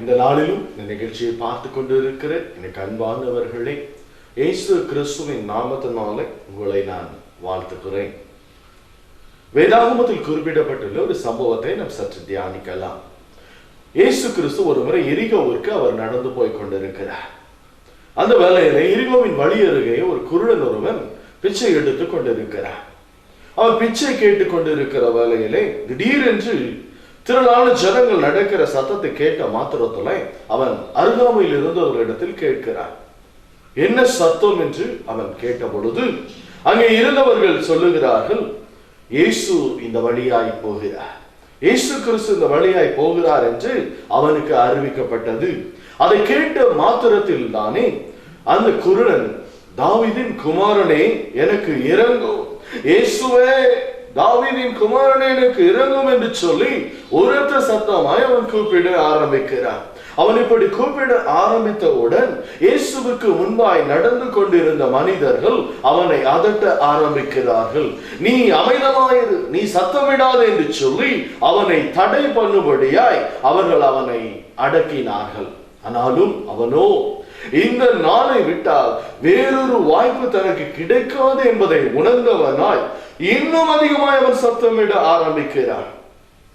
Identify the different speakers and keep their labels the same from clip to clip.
Speaker 1: இந்த நாளிலும் இந்த நிகழ்ச்சியை பார்த்து கொண்டு இருக்கிற எனக்கு அன்பானவர்களே, இயேசு கிறிஸ்துவின் நாமத்தினாலே உங்களை நான் வாழ்த்துகிறேன். வேதாகமத்தில் குறிப்பிடப்பட்டுள்ள ஒரு சம்பவத்தை நாம் சற்று தியானிக்கலாம். இயேசு கிறிஸ்து ஒரு முறை எரிகோவிற்கு அவர் நடந்து போய் கொண்டிருக்கிறார். அந்த வேளையில எரிகோவின் வழி அருகே ஒரு குருடன் ஒருவன் பிச்சை எடுத்துக் கொண்டிருக்கிறார். அவன் பிச்சை கேட்டுக் கொண்டிருக்கிற வேளையிலே திடீரென்று திரளான ஜனங்கள் நடக்கிற சத்தத்தை கேட்ட மாத்திரத்துல அவன் அருகாமையில் இருந்தவர்களிடத்தில் கேட்கிறான், என்ன சத்தம் என்று அவன் கேட்ட பொழுது அங்கே இருந்தவர்கள் சொல்லுகிறார்கள், இயேசு இந்த வழியாய் போகிறார், இயேசு கிறிஸ்து இந்த வழியாய் போகிறார் என்று அவனுக்கு அறிவிக்கப்பட்டது. அதை கேட்ட மாத்திரத்தில் தானே அந்த குருடன், தாவீதின் குமாரனே எனக்கு இரங்கும், இயேசுவே தாவீதின் குமாரனே எனக்கு இரங்கும் என்று சொல்லி உரத்த சத்தமாய் அவன் கூப்பிட ஆரம்பிக்கிறான். அவன் இப்படி கூப்பிட ஆரம்பித்தவுடன் இயேசுவுக்கு முன்பாய் நடந்து கொண்டிருந்த மனிதர்கள் அவனை அதட்ட ஆரம்பிக்கிறார்கள். நீ அமைதமாயிரு, நீ சத்தமிடாது என்று சொல்லி அவனை தடை பண்ணும்படியாய் அவர்கள் அவனை அடக்கினார்கள். ஆனாலும் அவனோ இந்த நாளை விட்டால் வேறொரு வாய்ப்பு தனக்கு கிடைக்காது என்பதை உணர்ந்தவனாய் இன்னும் அதிகமாய் அவன் சத்தமிட ஆரம்பிக்கிறான்.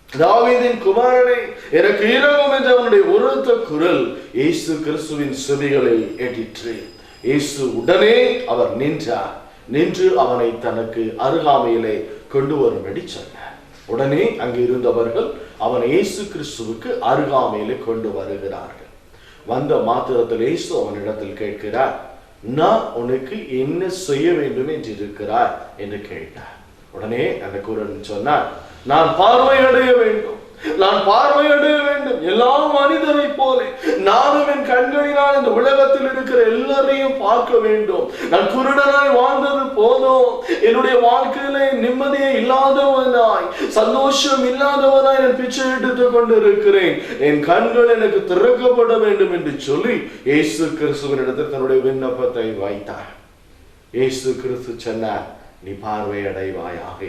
Speaker 1: தாவீதின் குமாரனை எனக்கு இரங்கும் என்ற அவனுடைய உரத்த குரல் இயேசு கிறிஸ்துவின் செவிகளில் எட்டிற்று. இயேசு உடனே அவர் நின்றார். நின்று அவனை தனக்கு அருகாமையிலே கொண்டு வரும்படி சொன்னார். உடனே அங்கு இருந்தவர்கள் அவனை இயேசு கிறிஸ்துவுக்கு அருகாமையிலே கொண்டு வருகிறார்கள். வந்த மாத்திரத்தில் இயேசு அவனிடத்தில் கேட்கிறார், நான் உனக்கு என்ன செய்ய வேண்டும் என்று இருக்கிறார் என்று கேட்டார். உடனே அந்த குருடன் சொன்னார், நான் பார்வை அடைய வேண்டும், நான் பார்வை அடைய வேண்டும், எல்லா மனிதரை போல நானும் என் கண்களினால் இந்த உலகத்தில் இருக்கிற எல்லாரையும் பார்க்க வேண்டும். நான் குருடனாய் வாழ்ந்தது போதும், என்னுடைய வாழ்க்கையில நிம்மதியை இல்லாதவனாய் சந்தோஷம் இல்லாதவனாய் நான் பிச்சை எடுத்துக் கொண்டிருக்கிறேன், என் கண்கள் எனக்கு திறக்கப்பட வேண்டும் என்று சொல்லி இயேசு கிறிஸ்துவினிடத்தில் தன்னுடைய விண்ணப்பத்தை வைத்தார். இயேசு கிறிஸ்து சொன்னார், நீ பார்வை அடைவாயாக,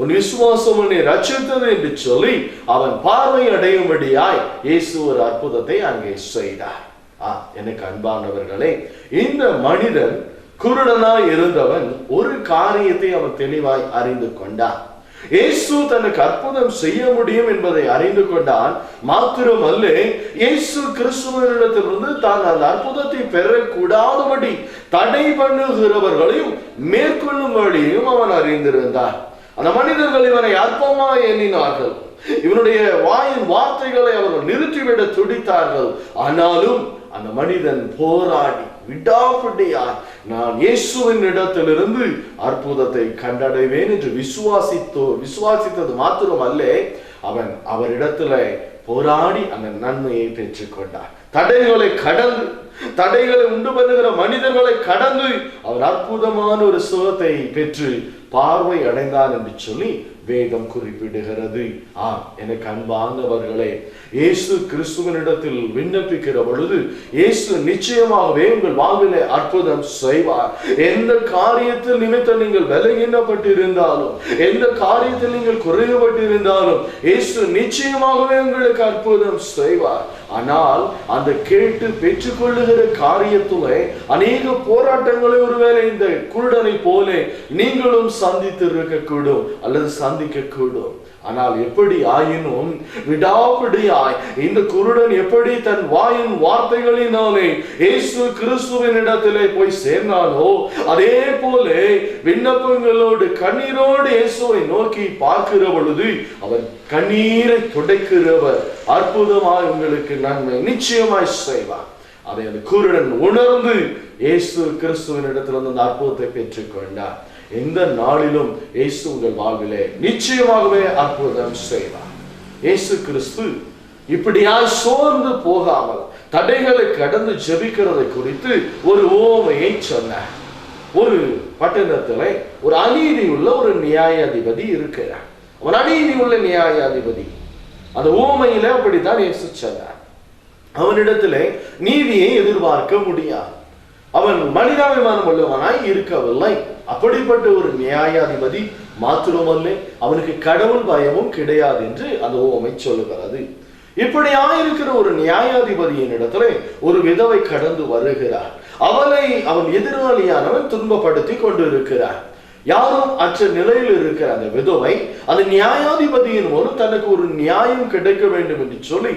Speaker 1: உன் விசுவாசம் உன்னை ரட்சித்தது என்று சொல்லி அவன் பார்வை அடையும்படியாய் இயேசு ஒரு அற்புதத்தை அங்கே செய்தார். எனக்கு அன்பானவர்களே, இந்த மனிதன் குருடனாய் இருந்தவன் ஒரு காரியத்தை அவன் தெளிவாய் அறிந்து கொண்டான். இயேசு தனக்கு அற்புதம் செய்ய முடியும் என்பதை அறிந்து கொண்டான். மாத்திரமல்ல, இயேசு கிறிஸ்துவினிடத்திலிருந்து தான் அந்த அற்புதத்தை பெறக்கூடாதபடி தடை பண்ணுகிறவர்களையும் மேற்கொள்ளும் வழியையும் அவன் அறிந்திருந்தான். அந்த மனிதர்கள் இவனை அற்பமாய் எண்ணினார்கள். இவனுடைய வாயின் வார்த்தைகளை அவர்கள் நிறுத்திவிட துடித்தார்கள். ஆனாலும் அந்த மனிதன் போராடி விடாப்பிடியாய் நான் இயேசுவின் இடத்திலிருந்து அற்புதத்தை கண்டடைவேன் என்று விசுவாசித்தது மாத்திரமல்ல, அவன் அவரிடத்துல போராடி அந்த நன்மையை பெற்றுக் கொண்டார். தடைகளை உண்டு பண்ணுகிற மனிதர்களை கடந்து அவர் அற்புதமான ஒரு சுகத்தை பெற்று பார்வை அடைந்தான் என்று சொல்லி வேதம் குறிப்பிடுகிறது. எனக்கு அன்பானவர்களே, இயேசு கிறிஸ்துவனிடத்தில் விண்ணப்பிக்கிற பொழுது இயேசு நிச்சயமாகவே உங்கள் வாழ்விலே அற்புதம் செய்வார். எந்த காரியத்தில் நிமித்தம் நீங்கள் பலகீனப்பட்டிருந்தாலும், எந்த காரியத்தில் நீங்கள் குறைவுபட்டிருந்தாலும் இயேசு நிச்சயமாகவே உங்களுக்கு அற்புதம் செய்வார். ஆனால் அந்த கேட்டு பெற்றுக்கொள்ளுகிற காரியத்திலே அநேக போராட்டங்களை ஒருவேளை இந்த குருடனை போல நீங்களும் சந்தித்து இருக்கக்கூடும் அல்லது சந்திக்க கூடும். ஆனால் எப்படி ஆயினும் விடாப்பிடியாய் இந்த குருடன் எப்படி தன் வாயின் வார்த்தைகளினாலே இயேசு கிறிஸ்துவின் இடத்திலே போய் சேர்ந்தானோ, அதே போல விண்ணப்பங்களோடு கண்ணீரோடு இயேசுவை நோக்கி பார்க்கிற பொழுது அவர் கண்ணீரை துடைக்கிறவர் அற்புதமாய் உங்களுக்கு நன்மை நிச்சயமாய் செய்வார். அதை அந்த குருடன் உணர்ந்து இயேசு கிறிஸ்துவின் இடத்திலிருந்து அந்த அற்புதத்தை பெற்றுக் கொண்டார். எந்த நாளிலும் இயேசு உங்கள் வாழ்விலே நிச்சயமாகவே அற்புதம் செய்வார். இயேசு கிறிஸ்து இப்படியாய் சோர்ந்து போகாமல் தடைகளை கடந்து ஜெபிக்கிறதை குறித்து ஒரு உவமையை சொன்னார். ஒரு பட்டணத்துல ஒரு அநீதி உள்ள ஒரு நியாயாதிபதி இருக்கிறார். ஒரு அநீதி உள்ள நியாயாதிபதி. அந்த உவமையில அப்படித்தான் இயேசு சொன்னார். அவனிடத்துல நீதியை எதிர்பார்க்க முடியாது. அவன் மனிதாபிமானம் உள்ளவனாய் இருக்கவில்லை. அப்படிப்பட்ட ஒரு நியாயாதிபதி மாத்திரமல்ல, அவனுக்கு கடவுள் பயமும் கிடையாது என்று அந்த உவமை சொல்லுகிறது. இப்படியாயிருக்கிற ஒரு நியாயாதிபதியின் இடத்துல ஒரு விதவை கடந்து வருகிறார். அவன் எதிராளியானவன் துன்பப்படுத்தி கொண்டு இருக்கிறார். யாரும் அற்ற நிலையில் இருக்கிற அந்த விதவை அந்த நியாயாதிபதியின் மூலம் தனக்கு ஒரு நியாயம் கிடைக்க வேண்டும் என்று சொல்லி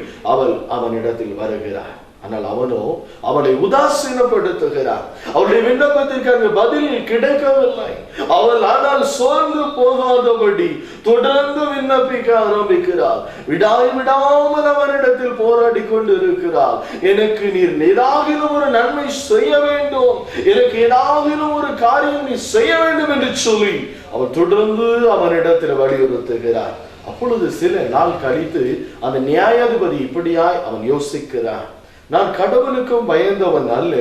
Speaker 1: அவனிடத்தில் வருகிறார். ஆனால் அவனோ அவளை உதாசீனப்படுத்துகிறார். அவளுடைய விண்ணப்பத்திற்கு அங்கு பதில் கிடைக்கவில்லை. அவள் ஆனால் சோர்ந்து போகாதபடி தொடர்ந்து விண்ணப்பிக்க ஆரம்பிக்கிறார். விடாமல் அவனிடத்தில் போராடி கொண்டு இருக்கிறார். எனக்கு நீர் ஏதாகிலும் ஒரு நன்மை செய்ய வேண்டும், எனக்கு ஏதாகிலும் ஒரு காரியம் நீ செய்ய வேண்டும் என்று சொல்லி அவர் தொடர்ந்து அவனிடத்தில் வலியுறுத்துகிறார். அப்பொழுது சில நாள் கழித்து அந்த நியாயாதிபதி இப்படியாய் அவன் யோசிக்கிறான், நான் கடவுளுக்கும் பயந்தவன் அல்ல,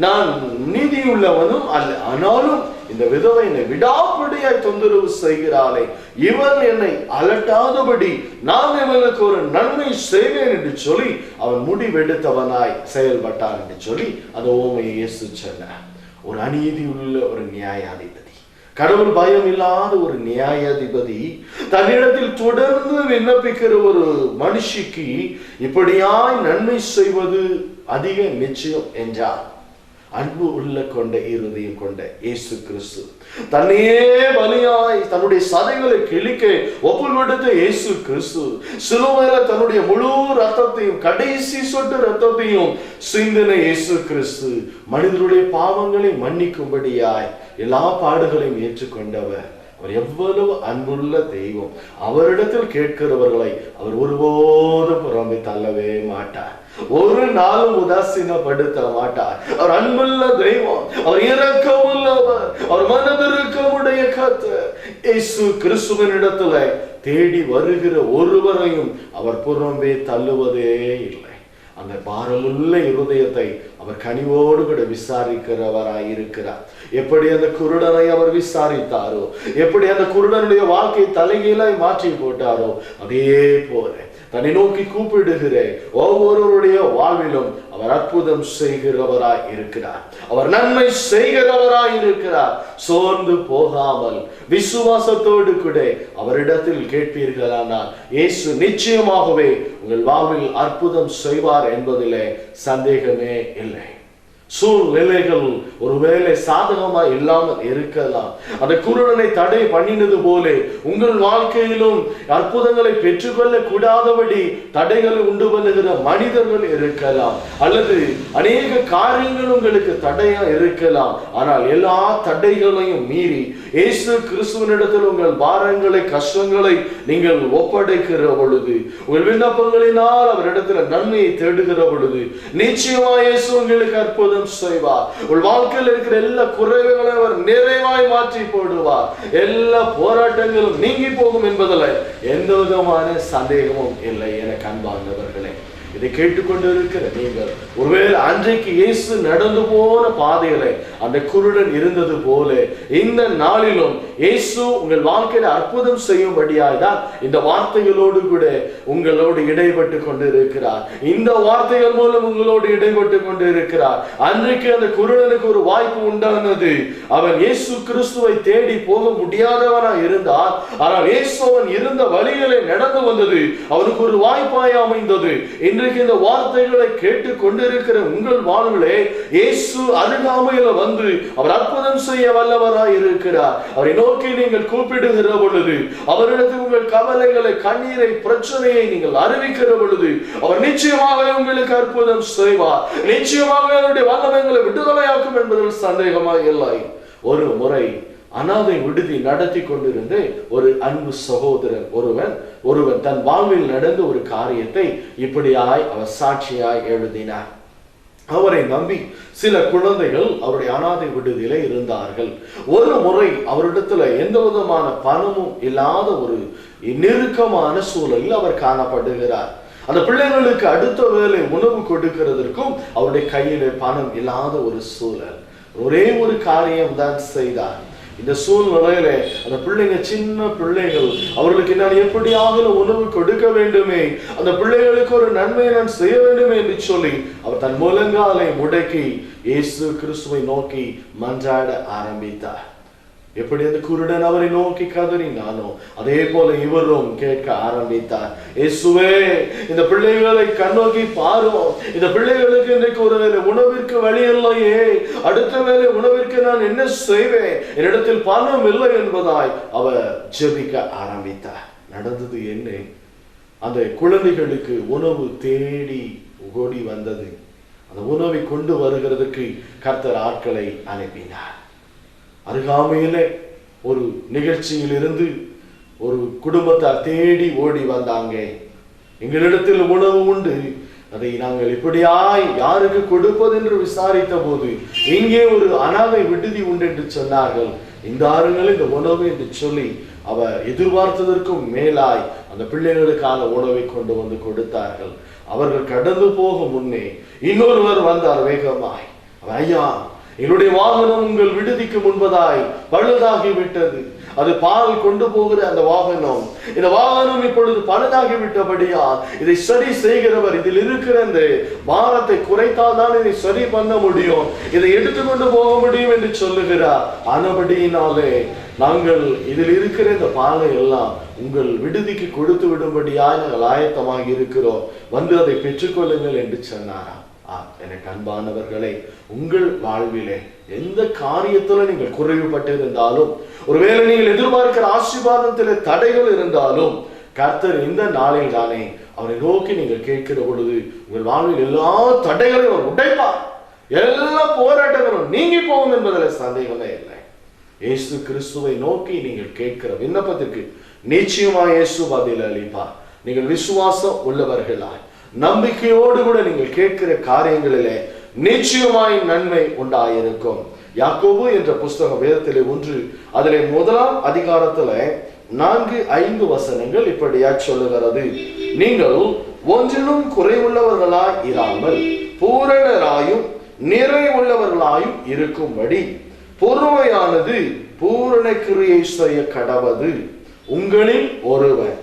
Speaker 1: நான் நீதியுள்ளவனும் அல்ல, ஆனாலும் இந்த விதவை என்னை விடாப்பிடியாய் தொந்தரவு செய்கிறாளே, இவன் என்னை அலட்டாதபடி நான் இவனுக்கு ஒரு நன்மை செய்வேன் என்று சொல்லி அவன் முடிவெடுத்தவனாய் செயல்பட்டான் என்று சொல்லி அந்த ஓமையை இயேசு சொன்னார். ஒரு அநீதி உள்ள ஒரு நியாயாதிபதி, கடவுள் பயம் இல்லாத ஒரு நியாயாதிபதி தன்னிடத்தில் தொடர்ந்து விண்ணப்பிக்கிற ஒரு மனுஷிக்கு இப்படியாய் நன்மை செய்வது அதிக நிச்சயம் என்றார். அன்பு உள்ள கொண்ட இருதயம் கொண்ட இயேசு கிறிஸ்து தன்னையே பலியாய் தன்னுடைய சதைகளை கிழிக்க ஒப்பு கொடுத்த இயேசு கிறிஸ்து சிலுவையில தன்னுடைய முழு ரத்தத்தையும் கடைசி சொட்டு ரத்தத்தையும் சிந்தின இயேசு கிறிஸ்து மனிதருடைய பாவங்களை மன்னிக்கும்படியாய் எல்லா பாடுகளையும் ஏற்றுக்கொண்டவர். அவர் எவ்வளவு அன்புள்ள தெய்வம். அவரிடத்தில் கேட்கிறவர்களை அவர் ஒருபோதும் புறம்பே தள்ளவே மாட்டார், ஒரு நாளும் உதாசீனப்படுத்த மாட்டார். அவர் அன்புள்ள தெய்வம், அவர் இரக்கமுள்ளவர், அவர் மனதிருக்கமுடைய கர்த்தர். இயேசு கிறிஸ்துவின் இடத்துல தேடி வருகிற ஒருவரையும் அவர் புறம்பே தள்ளுவதே இல்லை. அந்த பாரமுள்ள இருதயத்தை அவர் கனிவோடு கூட விசாரிக்கிறவராய் இருக்கிறார். எப்படி அந்த குருடனை அவர் விசாரித்தாரோ, எப்படி அந்த குருடனுடைய வாழ்க்கை தலைகீழாய் மாற்றி போட்டாரோ, அதே போல தன்னை நோக்கி கூப்பிடுகிற ஒவ்வொருவருடைய வாழ்விலும் அவர் அற்புதம் செய்கிறவராய் இருக்கிறார். அவர் நன்மை செய்கிறவராய் இருக்கிறார். சோர்ந்து போகாமல் விசுவாசத்தோடு கூட அவரிடத்தில் கேட்பீர்களானால் இயேசு நிச்சயமாகவே உங்கள் வாழ்வில் அற்புதம் செய்வார் என்பதிலே சந்தேகமே இல்லை. சூழ்நிலைகள் ஒருவேளை சாதகமா இல்லாமல் இருக்கலாம். அந்த குருடனை தடை பண்ணினது போல உங்கள் வாழ்க்கையிலும் அற்புதங்களை பெற்றுக்கொள்ள கூடாதபடி தடைகளை உண்டு பண்ணுகிற மனிதர்கள் இருக்கலாம், அல்லது அநேக காரியங்கள் உங்களுக்கு தடையா இருக்கலாம். ஆனால் எல்லா தடைகளையும் மீறி இயேசு கிறிஸ்துவனிடத்தில் உங்கள் பாரங்களை கஷ்டங்களை நீங்கள் ஒப்படைக்கிற பொழுது, உங்கள் விண்ணப்பங்களினால் அவரிடத்தில் நன்மையை தேடுகிற பொழுது நிச்சயமா இயேசு உங்களுக்கு அற்புதம் செய்வார். உங்கள் வாழ்க்கையில் இருக்கிற எல்லா குறைவுகளை அவர் நிறைவாய் மாற்றி போடுவார். எல்லா போராட்டங்களும் நீங்கி போகும் என்பதில் எந்த விதமான சந்தேகமும் இல்லை. எனக்கு அன்பானவர்களே, இதை கேட்டுக்கொண்டு இருக்கிற நீங்கள் ஒருவேளை அன்றைக்கு இயேசு நடந்து போன பாதையில அந்த குருடன் இருந்தது போல இந்த நாளிலும் இயேசு உங்கள் வாழ்க்கையில அற்புதம் செய்யும்படியாய் தான் இந்த வார்த்தைகளோடு கூட உங்களோடு இடைப்பட்டு கொண்டு இருக்கிறார். இந்த வார்த்தைகள் மூலம் உங்களோடு இடைப்பட்டு கொண்டு இருக்கிறார். அன்றைக்கு அந்த குருடனுக்கு ஒரு வாய்ப்பு உண்டானது. அவன் இயேசு கிறிஸ்துவை தேடி போக முடியாதவனாய் இருந்தார். ஆனால் இயேசு அவன் இருந்த வழிகளை நடந்து வந்தது அவனுக்கு ஒரு வாய்ப்பாய் அமைந்தது. இன்றைக்கு இந்த வார்த்தைகளை கேட்டு கொண்டிருக்கிற உங்கள் வாழ்விலே இயேசு அருகாமையில வந்து அவர் அற்புதம் செய்ய வல்லவராய் இருக்கிறார். அவரை நோக்கி நீங்கள் கூப்பிடுகிற பொழுது, அவரிடத்தில் உங்கள் கவலைகளை, கண்ணீரை, பிரச்சனையை நீங்கள் அறிவிக்கிற பொழுது அவர் நிச்சயமாக உங்களுக்கு அற்புதம் செய்வார். நிச்சயமாக அவருடைய வல்லமைகளை விடுதலையாக்கும் என்பதில் சந்தேகமாக இல்லை. ஒரு முறை அனாதை விடுதி நடத்தி கொண்டிருந்து ஒரு அன்பு சகோதரன் ஒருவன் தன் வாழ்வில் நடந்த ஒரு காரியத்தை இப்படியாய் அவர் சாட்சியாய் எழுதினார். அவரை நம்பி சில குழந்தைகள் அவருடைய அனாதை விடுதியில இருந்தார்கள். ஒரு முறை அவரிடத்துல எந்த விதமான பணமும் இல்லாத ஒரு நெருக்கமான சூழலில் அவர் காணப்படுகிறார். அந்த பிள்ளைகளுக்கு அடுத்த வேளை உணவு கொடுக்கிறதற்கும் அவருடைய கையில பணம் இல்லாத ஒரு சூழல். ஒரே ஒரு காரியம் தான் செய்தார். இந்த சூழ்நிலையில அந்த பிள்ளைங்க, சின்ன பிள்ளைகள், அவர்களுக்கு நான் எப்படியாக உணவு கொடுக்க வேண்டுமே, அந்த பிள்ளைகளுக்கு ஒரு நன்மையை நான் செய்ய வேண்டுமே என்று சொல்லி அவர் தன் முழங்காலை முடக்கி இயேசு கிறிஸ்துவை நோக்கி மன்றாட ஆரம்பித்தார். எப்படி அந்த குருடன் அவரை நோக்கி கதறினானோ அதே போல இவரும் கேட்க ஆரம்பித்தார். இயேசுவே, இந்த பிள்ளைகளை கண்ணோக்கி பாரும். இந்த பிள்ளைகளுக்கு இன்றைக்கு ஒரு வேளை உணவிற்கு வழி இல்லையே, அடுத்த வேளை உணவிற்கு நான் என்ன செய்வேன், என்னிடத்தில் பணம் இல்லை என்பதாய் அவர் ஜெபிக்க ஆரம்பித்தார். நடந்தது என்ன? அந்த குழந்தைகளுக்கு உணவு தேடி ஓடி வந்தது. அந்த உணவை கொண்டு வருகிறதுக்கு கர்த்தர் ஆட்களை அனுப்பினார். அருகாமையிலே ஒரு நிகழ்ச்சியில் இருந்து ஒரு குடும்பத்தார் தேடி ஓடி வந்தாங்க. எங்களிடத்தில் உணவு உண்டு, அதை நாங்கள் இப்படியாய் யாருக்கு கொடுப்பது என்று விசாரித்த போது இங்கே ஒரு அனாதை விடுதி உண்டு என்று சொன்னார்கள். இந்த ஆறுங்கள் இந்த உணவு என்று சொல்லி அவர் எதிர்பார்த்ததற்கும் மேலாய் அந்த பிள்ளைகளுக்கான உணவை கொண்டு வந்து கொடுத்தார்கள். அவர்கள் கடந்து போக முன்னே இன்னொருவர் வந்தார் வேகமாய். ஐயா, என்னுடைய வாகனம் உங்கள் விடுதிக்கு முன்பதாய் பழுதாகிவிட்டது. அது பால் கொண்டு போகிற அந்த வாகனம், இந்த வாகனம் இப்பொழுது பழுதாகிவிட்டபடியா இதை சரி செய்கிறவர் இதில் இருக்கிற இந்த பாரத்தை குறைத்தால் தான் இதை சரி பண்ண முடியும், இதை எடுத்துக்கொண்டு போக முடியும் என்று சொல்லுகிறார். ஆனபடியினாலே நாங்கள் இதில் இருக்கிற இந்த பாலை எல்லாம் உங்கள் விடுதிக்கு கொடுத்து விடும்படியாய் நாங்கள் ஆயத்தமாக இருக்கிறோம், வந்து அதை பெற்றுக்கொள்ளுங்கள் என்று சொன்னாராம். எனக்கு அன்பானவர்களே, உங்கள் வாழ்விலே எந்த காரியத்துல நீங்கள் குறைவுபட்டிருந்தாலும், ஒருவேளை நீங்கள் எதிர்பார்க்கிற ஆசீர்வாதத்திலே தடைகள் இருந்தாலும், கர்த்தர் இந்த நாளில் தானே அவரை நோக்கி நீங்கள் கேட்கிற பொழுது உங்கள் வாழ்வில் எல்லா தடைகளையும் உடைப்பார், எல்லா போராட்டங்களும் நீங்கி போகும் என்பதில் சந்தேகமே இல்லை. இயேசு கிறிஸ்துவை நோக்கி நீங்கள் கேட்கிற விண்ணப்பத்திற்கு நிச்சயமா இயேசு பதில் அளிப்பார். நீங்கள் விசுவாசம் உள்ளவர்களாய் நம்பிக்கையோடு கூட நீங்கள் கேட்கிற காரியங்களிலே நிச்சயமாய் நன்மை உண்டாயிருக்கும். யாக்கோபு என்ற புஸ்தகம் வேதத்திலே ஒன்று, அதிலே 1ஆம் அதிகாரத்துல 4-5 வசனங்கள் இப்படியா சொல்லுகிறது. நீங்கள் ஒன்றிலும் குறைவுள்ளவர்களாய் இராமல் பூரணராயும் நிறைவுள்ளவர்களாயும் இருக்கும்படி பொறுமையானது பூரண கிரியை செய்ய கடவது. உங்களில் ஒருவன்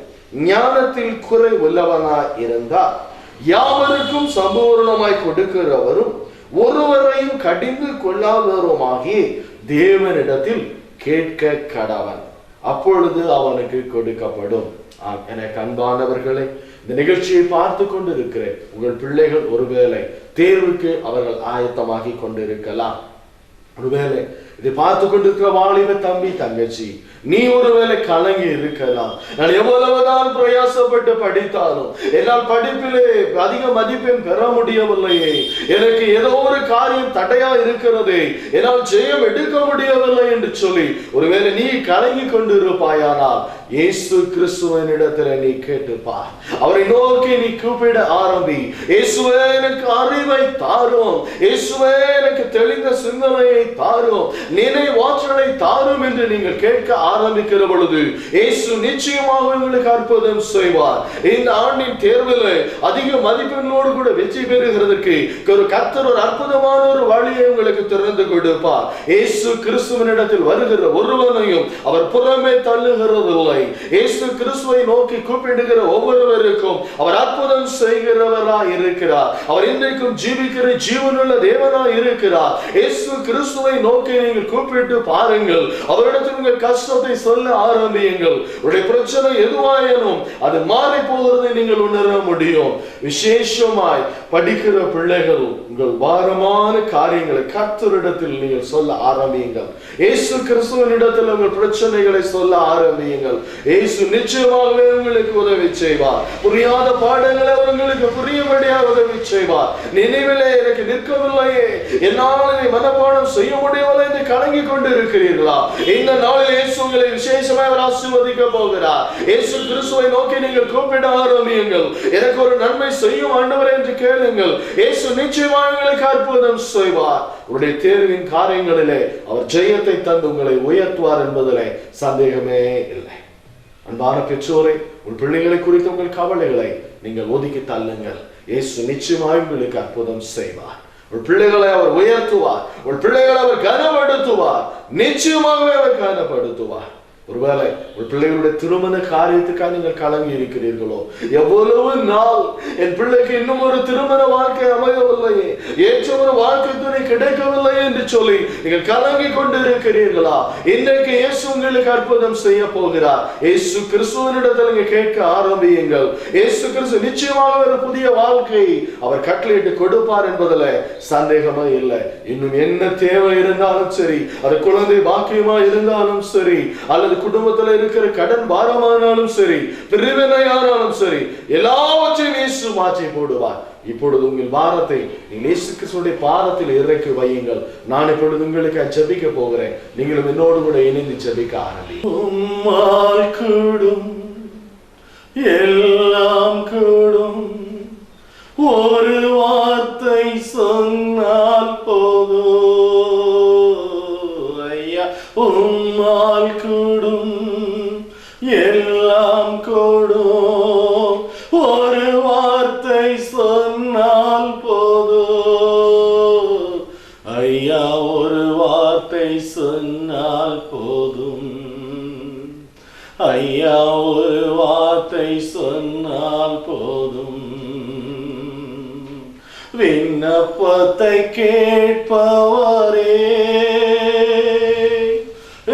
Speaker 1: ஞானத்தில் குறை உள்ளவனாய் இருந்தால் யாவருக்கும் சம்பூர்ணமாய் கொடுக்கிறவரும் ஒருவரையும் கடிந்து கொள்ளாதவருமாகிய தேவனிடத்தில் கேட்க கடவன், அப்பொழுது அவனுக்கு கொடுக்கப்படும். எனக்கு அன்பானவர்களே, இந்த நிகழ்ச்சியை பார்த்து கொண்டு இருக்கிற உங்கள் பிள்ளைகள் ஒருவேளை தேர்வுக்கு அவர்கள் ஆயத்தமாகி கொண்டிருக்கலாம். ஒருவேளை இதை பார்த்து கொண்டிருக்கிற வாலிப தம்பி தங்கச்சி, நீ ஒருவேளை கலங்கி இருக்கலாம். நான் எவ்வளவுதான் பிரயாசப்பட்டு படித்தாலும் என்னால் படிப்பிலே அதிக மதிப்பெண் பெற முடியவில்லையே, எனக்கு ஏதோ ஒரு காரியம் தடையா இருக்கிறது, என்னால் ஜெயம் எடுக்க முடியவில்லை என்று சொல்லி ஒருவேளை நீ கலங்கி கொண்டு இருப்பாயானால் இயேசு கிறிஸ்துவனிடத்தில் நீ கேட்டுப்பார். அவரை நோக்கி நீ கூப்பிட ஆரம்பி. இயேசுவே, எனக்கு அறிவை தாரும், இயேசுவே எனக்கு தெளிந்த சிந்தனையை தாரும், நினைவாற்றலை தாரும் என்று நீங்கள் கேட்க ஆரம்பிக்கிற பொழுது இயேசு நிச்சயமாக உங்களுக்கு அற்புதம் செய்வார். இந்த ஆண்டின் தேர்வில் அதிக மதிப்பெண்ணோடு கூட வெற்றி பெறுகிறதற்கு ஒரு கர்த்தர் ஒரு அற்புதமான ஒரு வழியை உங்களுக்கு திறந்து கொடுப்பார். இயேசு கிறிஸ்துவனிடத்தில் வருகிற ஒருவனையும் அவர் புறமே தள்ளுகிறதில்லை. இயேசு கிறிஸ்துவை நோக்கி கூப்பிடுகிற ஒவ்வொருவருக்கும் அவர் அற்புதம் செய்கிறவராய் இருக்கிறார். அவர் இன்றைக்கும் ஜீவிக்கிற ஜீவனுள்ள தேவனாய் இருக்கிறார். இயேசு கிறிஸ்துவை நோக்கி நீங்கள் கூப்பிட்டு பாருங்கள். அவரிடத்தில் உங்கள் கஷ்டத்தை சொல்ல ஆரம்பியுங்கள். உங்களுடைய பிரச்சனை எதுவாயினும் அது மாறி போகிறதை நீங்கள் உணர முடியும். விசேஷமாய் படிக்கிற பிள்ளைகள் உங்கள் பாரமான காரியங்களை கர்த்தரிடத்தில் நீங்கள் சொல்ல ஆரம்பியுங்கள். இயேசு கிறிஸ்துவினிடத்தில் உங்கள் பிரச்சனைகளை சொல்ல ஆரம்பியுங்கள். இயேசு நிச்சயமாகவே உங்களுக்கு உதவி செய்வார். புரியாத பாடங்களை உங்களுக்கு புரியும்படியாக உதவி செய்வார். நினைவிலே எனக்கு நிற்கவில்லையே, என்னால் இதை மனப்பாடம் செய்ய முடியவில்லை என்று கலங்கி கொண்டு இருக்கிறீர்களா? இந்த நாளில் இயேசு உங்களை விசேஷமாக ஆசீர்வதிக்க போகிறார். இயேசு கிறிஸ்துவை நோக்கி நீங்கள் கூப்பிட ஆரம்பியுங்கள். எனக்கு ஒரு நன்மை செய்யும் ஆண்டவரே என்று கேளுங்கள். இயேசு நிச்சயமாக உங்களுக்கு அற்புதம் செய்வார். உங்களுடைய தேர்வின் காரியங்களிலே அவர் ஜெயத்தை தந்து உங்களை உயர்த்துவார் என்பதிலே சந்தேகமே இல்லை. அன்பான பெற்றோரை, உங்கள் பிள்ளைகளை குறித்த உங்கள் கவலைகளை நீங்கள் ஒதுக்கி தள்ளுங்கள். இயேசு நிச்சயமாக உங்களுக்கு அற்புதம் செய்வார். ஒரு பிள்ளைகளை அவர் உயர்த்துவார். ஒரு பிள்ளைகளை அவர் கனப்படுத்துவார். நிச்சயமாகவே அவர் கனப்படுத்துவார். ஒருவேளை ஒரு பிள்ளைகளுடைய திருமண காரியத்துக்காக நீங்கள் கலங்கி இருக்கிறீர்களோ, எவ்வளவு நாள் என் பிள்ளைக்கு இன்னும் ஒரு திருமண வாழ்க்கை அமையவில்லையே, ஏற்ற ஒரு வாழ்க்கை துணை கிடைக்கவில்லையே என்று சொல்லி நீங்கள் கலங்கி கொண்டு இருக்கிறீர்களா? இன்றைக்கு இயேசு உங்களுக்கு அற்புதம் செய்ய போகிறார். இயேசு கிறிஸ்துவினிடத்தில் நீங்க கேட்க ஆரம்பியுங்கள். இயேசு கிறிஸ்து நிச்சயமாக ஒரு புதிய வாழ்க்கை அவர் கட்டளையிட்டு கொடுப்பார் என்பதில் சந்தேகமே இல்லை. இன்னும் என்ன தேவை இருந்தாலும் சரி, அது குழந்தை பாக்கியமா இருந்தாலும் சரி, அல்லது குடும்பத்தில் இருக்கிற கடன் பாரமானாலும் சரி, பிரிவினையானாலும் சரி, எல்லாவற்றையும் இயேசு மாற்றி போடுவார். இப்பொழுது உங்கள் பாரத்தை நீங்கள் இயேசு கிறிஸ்துவின் பாதத்தில் இறக்கி வையுங்கள். நான் இப்பொழுது உங்களுக்கு ஜெபிக்க போகிறேன். நீங்களும் என்னோடு கூட இணைந்து ஜெபிக்க ஆரம்பியுங்கள். கூடும் எல்லாம் கூடும், ஒரு வார்த்தை சொன்னால் போதும் ஐயா. உம்மால் கூடும் எல்லாம் கூடும், ஒரு வார்த்தை சொன்னால் போதும் ஐயா. ஒரு வார்த்தை சொன்னால் போதும் ஐயா. ஒரு வார்த்தை சொன்னால் போதும். விண்ணப்பத்தை கேட்பவரே,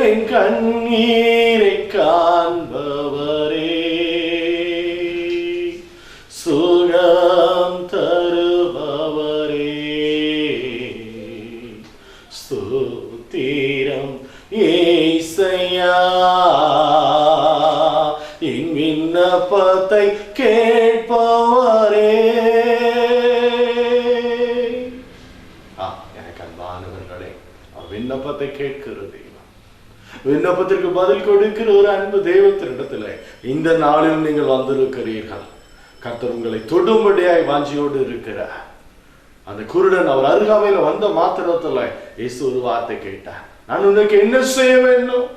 Speaker 1: என் கண்ணீரை காண்பவரே, சுகம் தருபவரே, ஸ்தோத்திரம் ஏசையா. என் விண்ணப்பத்தை கேட்பவரே. எனக்கு அன்பானவர்களே, விண்ணப்பத்தை கேட்கிறது, விண்ணப்பத்திற்கு பதில் கொடுக்கிற ஒரு அன்பு தெய்வத்தினிடத்துல இந்த நாளில் நீங்கள் வந்திருக்கிறீர்கள். கர்த்தர் உங்களை தொடும்படியாய் வாஞ்சியோடு இருக்கிறார். அந்த குருடன் அவர் அருகாமையில வந்த மாத்திரத்துல இயேசு ஒரு வார்த்தை கேட்டார். நான் உனக்கு என்ன செய்ய வேண்டும்,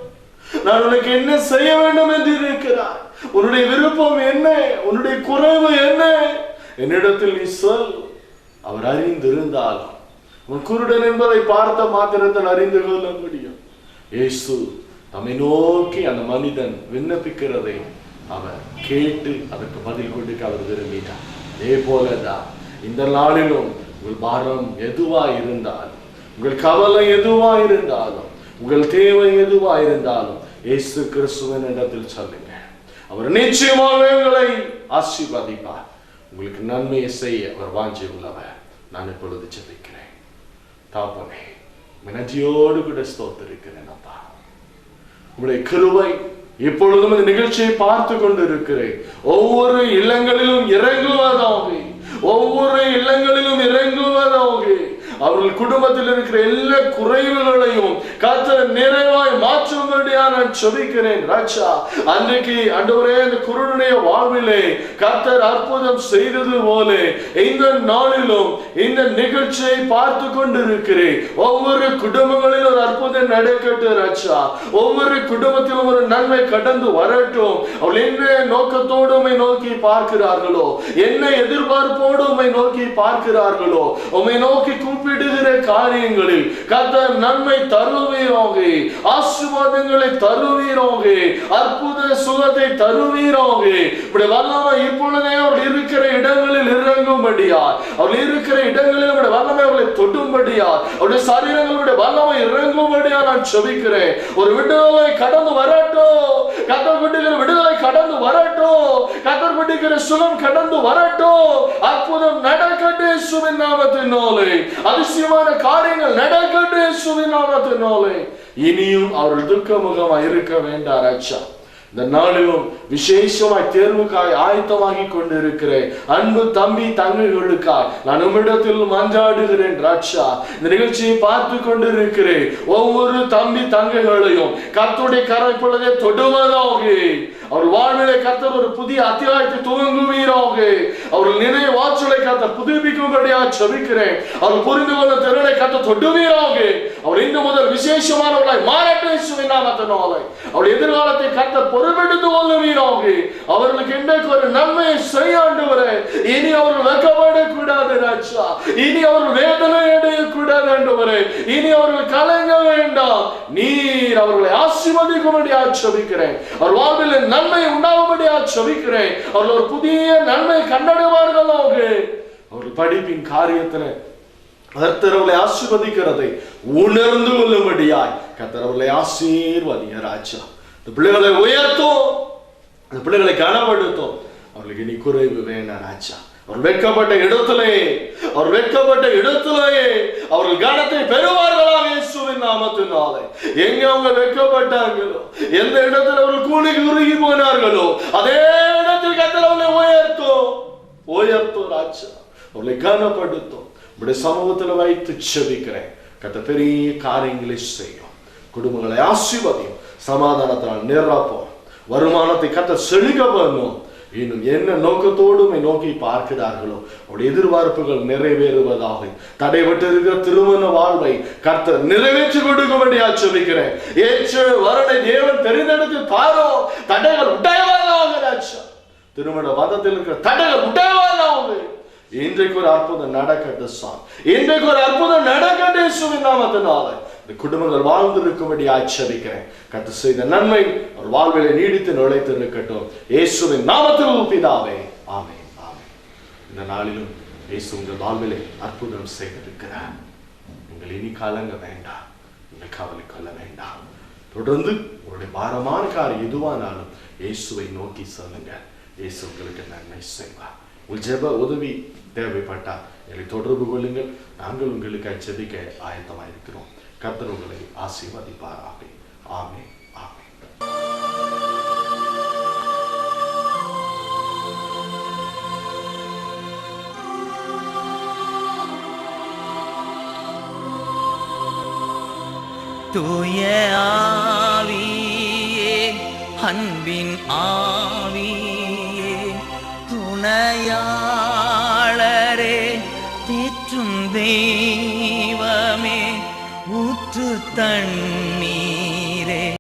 Speaker 1: நான் உனக்கு என்ன செய்ய வேண்டும் என்று இருக்கிறார். உன்னுடைய விருப்பம் என்ன, உன்னுடைய குறைவு என்ன, என்னிடத்தில் நீ சொல். அவர் அறிந்திருந்தாலும் உன் குருடன் என்பதை பார்த்த மாத்திரத்தில் அறிந்து கொள்ள முடியும். இயேசு தம்மை நோக்கி அந்த மனிதன் விண்ணப்பிக்கிறதை அவர் கேட்டு அதற்கு பதில் கொடுக்க அவர் விரும்பினார். அதே போலதான் இந்த நாளிலும் உங்கள் பாரம் எதுவா இருந்தாலும், உங்கள் கவலை எதுவா இருந்தாலும், உங்கள் தேவை எதுவா இருந்தாலும் இயேசு கிறிஸ்துவின் இடத்தில் சொல்லுங்க. அவர் நிச்சயமாக உங்களை ஆசீர்வதிப்பார். உங்களுக்கு நன்மையை செய்ய அவர் வாஞ்சி உள்ளவர். நான் இப்பொழுது ஜெபிக்கிறேன். தாப்பனே, நன்றியோடு கூட ஸ்தோத்திரிக்கிறேன் அப்பா. உங்களுடைய கிருபை இப்பொழுதும் இந்த நிகழ்ச்சியை பார்த்து கொண்டு இருக்கிறேன். ஒவ்வொரு இல்லங்களிலும் இறங்குவதாக, ஒவ்வொரு இல்லங்களிலும் இறங்குவதாக. அவர்கள் குடும்பத்தில் இருக்கிற எல்லா குறைவுகளையும் கர்த்தர் நிறைவாய் மாற்றும்படியா நான் ஜெபிக்கிறேன் ராஜா. அன்றைக்கு ஆண்டவரே அந்த குருடனுடைய வாழ்விலே கர்த்தர் அற்புதம் செய்தது போல இந்த நாளிலும் இந்த நிகழ்ச்சியை பார்த்து கொண்டிருக்கிறேன். ஒவ்வொரு குடும்பங்களிலும் ஒரு அற்புதம் நடக்கட்டும் ராஜா. ஒவ்வொரு குடும்பத்திலும் ஒரு நன்மை கடந்து வரட்டும். அவள் என்ன நோக்கத்தோடு உம்மை நோக்கி பார்க்கிறார்களோ, என்ன எதிர்பார்ப்போடு உம்மை நோக்கி பார்க்கிறார்களோ, உம்மை நோக்கி கூப்பிடுகிற காரியங்களில் கர்த்தர் நன்மை தருவீராக, ஆசீர்வாதங்களை தருவீராக, அற்புத சுகத்தை தருவீராக. இப்படி வல்லமை இப்பொழுதே அவர்கள் இருக்கிற இடங்களில் இறங்கும்படியார், அவர்கள் இருக்கிற இடங்களில் இப்படி வல்லமை அவர்களை தொடும்படியார், அவருடைய சரீரங்களுடைய வல்லமை இறங்கும்படியார் நான் ஜெபிக்கிறேன். ஒரு விடுதலை கடந்து வரட்டும், கர்த்தர் விடுகிற விடுதலை கடந்து வரட்டும், கர்த்தர் விடுகிற சுகம் கடந்து வரட்டும். அற்புதம் நடக்கட்டும் இயேசுவின் நாமத்தினாலே. அதிசயமான காரியங்கள் நடக்கட்டும் இயேசுவின் நாமத்தினாலே. இனியும் அவர்கள் துக்கமுகமாய் இருக்க வேண்டாம் ராஜா. இந்த நாளிலும் விசேஷமாய் தேர்வுக்காய் ஆயத்தமாகி கொண்டிருக்கிறேன் அன்பு தம்பி தங்கைகளுக்காய் நான் உம்மிடத்தில் மன்றாடுகிறேன் ராஜா. இந்த நிகழ்ச்சியை பார்த்து கொண்டிருக்கிறேன் ஒவ்வொரு தம்பி தங்கைகளையும் கர்த்தருடைய கரம் இப்பொழுதே தொடுவதாக, அவர்கள் வாழ்விலே கர்த்தர் ஒரு புதிய அத்தியாயத்தை துவங்குவீராக. அவர்கள் நினைவு ஆற்றலை கர்த்தர் புதுப்பிக்கும்படியாக ஜெபிக்கிறேன். அவர்கள் புரிந்து கொள்ள திறனை கர்த்தர் தொடுவீராக. அவர் இன்று முதல் விசேஷமானவர்களாய் மாறட்டும் இயேசுவின் நாமத்தினாலே. அவருடைய எதிர்காலத்தை கர்த்தர் பொறுப்பெடுத்துக் கொள்ளுவீராக. அவர்களுக்கு இன்றைக்கு ஒரு நன்மையை செய்ய ஆண்டவரே. இனி அவர்கள் வெட்கப்படக்கூடாது ராஜா. இனி அவர்கள் வேதனை அடையக்கூடாது ஆண்டவரே. இனி அவர்கள் கலங்க வேண்டாம். நீர் அவர்களை ஆசீர்வதிக்கும்படியாக ஜெபிக்கிறேன். அவர் வாழ்வில் நன்மை உண்டாகும்படியாக ஜெபிக்கிறேன். அவர்கள் ஒரு புதிய நன்மை கண்டடைவார்களாக. அவர்கள் படிப்பின் காரியத்தில் கர்த்தர் அவர்களை ஆசீர்வதிக்கிறதை உணர்ந்து கொள்ளும்படியாய் கர்த்தர் அவர்களை ஆசீர்வதிங்க ராஜா. இந்த பிள்ளைகளை உயர்த்தும், இந்த பிள்ளைகளை கனப்படுத்தும். அவர்களுக்கு இனி குறைவு வேண்டாம் ராஜா. அவர் வெட்கப்பட்ட இடத்திலேயே அவர்கள் கனத்தை பெறுவார்களாக இயேசுவின் நாமத்தினாலே. எங்க அவங்க வெட்கப்பட்டாங்களோ, எந்த இடத்துல அவர்கள் கூனி குறுகி போனார்களோ, அதே இடத்தில் கர்த்தர் அவர்களை உயர்த்தும் ராஜா. அவர்களை கனப்படுத்தும். உடைய சமூகத்தில் வைத்து ஜெபிக்கிறேன். கர்த்தர் பெரிய காரியங்களை செய்யும். குடும்பங்களை ஆசீர்வதியும். சமாதானத்தால் நிரப்பும். வருமானத்தை கர்த்தர் செழிக்க பண்ணும். இன்னும் என்ன நோக்கத்தோடு நோக்கி பார்க்கிறார்களோ அவருடைய எதிர்பார்ப்புகள் நிறைவேறுவதாக. தடைபட்டிருக்கிற திருமண வாழ்வை கர்த்தர் நிறைவேற்றி கொடுக்கும்படியாக ஜெபிக்கிறேன். ஏற்ற வரனை தேவன் தெரிந்தெடுத்து பாரோ. தடைகள் உடையவாக. திருமண வாதத்தில் இருக்கிற தடைகள் உடையவாக. இன்றைக்கு ஒரு அற்புதம் நடக்கட்டும் சாமி. இன்றைக்கு ஒரு அற்புதம் நடக்கட்டும் இயேசுவின் நாமத்தினாலே. இந்த குடும்பங்கள் வாழ்ந்திருக்கும்படி ஆச்சரிக்கிறேன். கர்த்தர் செய்த நன்மை ஒரு வாழ்விலே நீடித்து நுழைத்து இருக்கட்டும் இயேசுவின் நாமத்தில் பிதாவே. ஆமென், ஆமென். இந்த நாளிலும் இயேசு உங்கள் வாழ்விலே அற்புதம் செய்திருக்கிறார். நீங்கள் இனி கலங்க வேண்டாம். நீங்கள் கவலை கொள்ள வேண்டாம். தொடர்ந்து உங்களுடைய பாரமான காரியம் எதுவானாலும் இயேசுவை நோக்கி சொல்லுங்க. இயேசு உங்களுக்கு நன்மை செய்வார். உங்கள் ஜெப உதவி தேவைப்பட்டால் எங்களை தொடர்பு கொள்ளுங்கள். நாங்கள் உங்களுக்கு ஜெபிக்க ஆயத்தமாக இருக்கிறோம். கர்த்தர் உங்களை ஆசீர்வதிப்பாராக. ஆமென், ஆமென்.
Speaker 2: தூய ஆவியே, அன்பின் ஆவியே, துணையாளரே, தேற்றும் தெய்வமே, ஊற்று தண்ணீர்